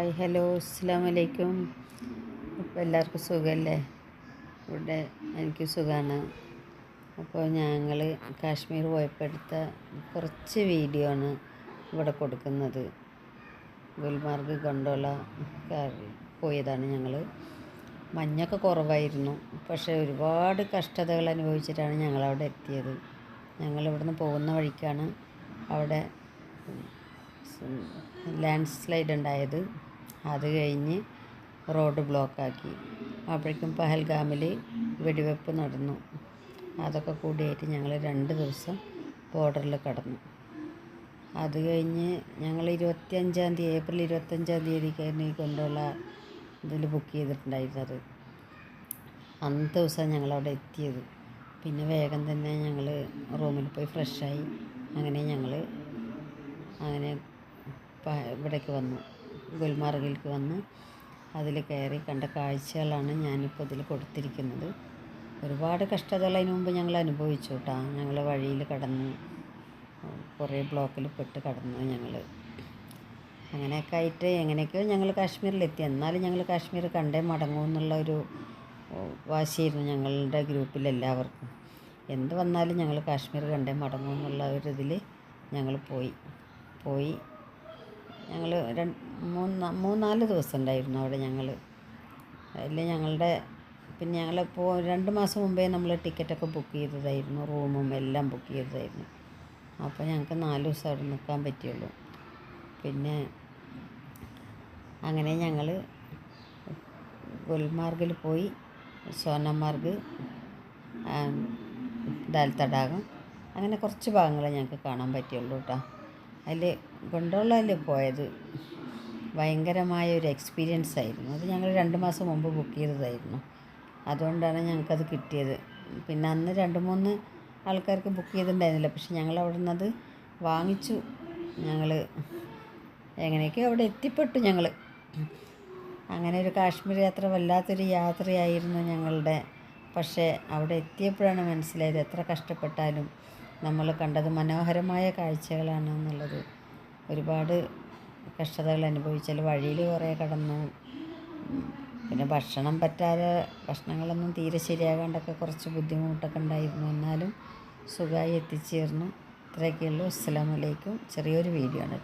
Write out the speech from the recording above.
Hi hello അസ്സലാമു അലൈക്കും. അപ്പോൾ എല്ലാവർക്കും സുഖമല്ലേ? ഇവിടെ എനിക്ക് സുഖമാണ്. അപ്പോൾ ഞങ്ങൾ കാശ്മീർ പോയപ്പോൾ എടുത്ത കുറച്ച് വീഡിയോ ആണ് ഇവിടെ കൊടുക്കുന്നത്. ഗുൽമാർഗ് ഗൊണ്ടോള പോയതാണ് ഞങ്ങൾ. മഞ്ഞൊക്കെ കുറവായിരുന്നു, പക്ഷേ ഒരുപാട് കഷ്ടതകൾ അനുഭവിച്ചിട്ടാണ് ഞങ്ങളവിടെ എത്തിയത്. ഞങ്ങളിവിടുന്ന് പോകുന്ന വഴിക്കാണ് അവിടെ ലാൻഡ് സ്ലൈഡ് ഉണ്ടായത്. അത് കഴിഞ്ഞ് റോഡ് ബ്ലോക്കാക്കി. അപ്പോഴേക്കും പഹൽഗാമിൽ വെടിവെപ്പ് നടന്നു. അതൊക്കെ കൂടിയായിട്ട് ഞങ്ങൾ 2 ദിവസം ബോർഡറിൽ കടന്നു. അത് കഴിഞ്ഞ് ഞങ്ങൾ ഏപ്രിൽ 25-ാം തീയതിക്കായിരുന്നു ഈ കൊണ്ടുള്ള ഇതിൽ ബുക്ക് ചെയ്തിട്ടുണ്ടായിരുന്നത്. അന്നത്തെ ദിവസം ഞങ്ങളവിടെ എത്തിയത്. പിന്നെ വേഗം തന്നെ ഞങ്ങൾ റൂമിൽ പോയി ഫ്രഷായി. അങ്ങനെ ഇവിടേക്ക് വന്നു, ഗുൽമാർഗിലേക്ക് വന്ന് അതിൽ കയറി കണ്ട കാഴ്ചകളാണ് ഞാനിപ്പോൾ ഇതിൽ കൊടുത്തിരിക്കുന്നത്. ഒരുപാട് കഷ്ടതകൾ അതിന് മുമ്പ് ഞങ്ങൾ അനുഭവിച്ചു കേട്ടോ. ഞങ്ങൾ വഴിയിൽ കടന്നു, കുറേ ബ്ലോക്കിൽ പെട്ട് കടന്നു. അങ്ങനെയൊക്കെ ആയിട്ട് എങ്ങനെയൊക്കെയോ ഞങ്ങൾ കാശ്മീരിലെത്തി. എന്നാലും ഞങ്ങൾ കാശ്മീർ കണ്ടേ മടങ്ങൂ എന്നുള്ള ഒരു വാശിയായിരുന്നു ഞങ്ങളുടെ ഗ്രൂപ്പിലെല്ലാവർക്കും. എന്ത് വന്നാലും ഞങ്ങൾ കാശ്മീർ കണ്ടേ മടങ്ങൂ എന്നുള്ള ഒരു ഇതിൽ ഞങ്ങൾ പോയി. ഞങ്ങൾ 3-4 ദിവസം ഉണ്ടായിരുന്നു അവിടെ. പിന്നെ ഞങ്ങൾ 2 മാസം മുമ്പേ നമ്മൾ ടിക്കറ്റൊക്കെ ബുക്ക് ചെയ്തതായിരുന്നു, റൂമും എല്ലാം ബുക്ക് ചെയ്തതായിരുന്നു. അപ്പോൾ ഞങ്ങൾക്ക് 4 ദിവസം അവിടെ നിൽക്കാൻ പറ്റുള്ളൂ. പിന്നെ അങ്ങനെ ഞങ്ങൾ ഗുൽമാർഗിൽ പോയി. സോനമാർഗ്, ദാൽ തടാകം, അങ്ങനെ കുറച്ച് ഭാഗങ്ങളെ ഞങ്ങൾക്ക് കാണാൻ പറ്റുള്ളൂ കേട്ടോ. അതിൽ ഗൊണ്ടോളയിൽ പോയത് ഭയങ്കരമായ ഒരു എക്സ്പീരിയൻസ് ആയിരുന്നു. അത് ഞങ്ങൾ 2 മാസം മുമ്പ് ബുക്ക് ചെയ്തതായിരുന്നു. അതുകൊണ്ടാണ് ഞങ്ങൾക്കത് കിട്ടിയത്. പിന്നെ അന്ന് 2-3 ആൾക്കാർക്ക് ബുക്ക് ചെയ്തിട്ടുണ്ടായിരുന്നില്ല, പക്ഷെ ഞങ്ങൾ അവിടെ നിന്ന് അത് വാങ്ങിച്ചു. ഞങ്ങൾ എങ്ങനെയൊക്കെയോ അവിടെ എത്തിപ്പെട്ടു. അങ്ങനെ ഒരു കാശ്മീർ യാത്ര വല്ലാത്തൊരു യാത്രയായിരുന്നു ഞങ്ങളുടെ. പക്ഷേ അവിടെ എത്തിയപ്പോഴാണ് മനസ്സിലായത് എത്ര കഷ്ടപ്പെട്ടാലും നമ്മൾ കണ്ടത് മനോഹരമായ കാഴ്ചകളാണ് എന്നുള്ളത്. ഒരുപാട് കഷ്ടതകൾ അനുഭവിച്ചാൽ വഴിയിൽ കുറേ കടന്നു. പിന്നെ ഭക്ഷണങ്ങളൊന്നും തീരെ ശരിയാകാണ്ടൊക്കെ കുറച്ച് ബുദ്ധിമുട്ടൊക്കെ ഉണ്ടായിരുന്നു. എന്നാലും സുഖമായി എത്തിച്ചേർന്നു. ഇത്രയൊക്കെയുള്ളൂ. അസ്സലാമു അലൈക്കും. ചെറിയൊരു വീഡിയോ ആണ്.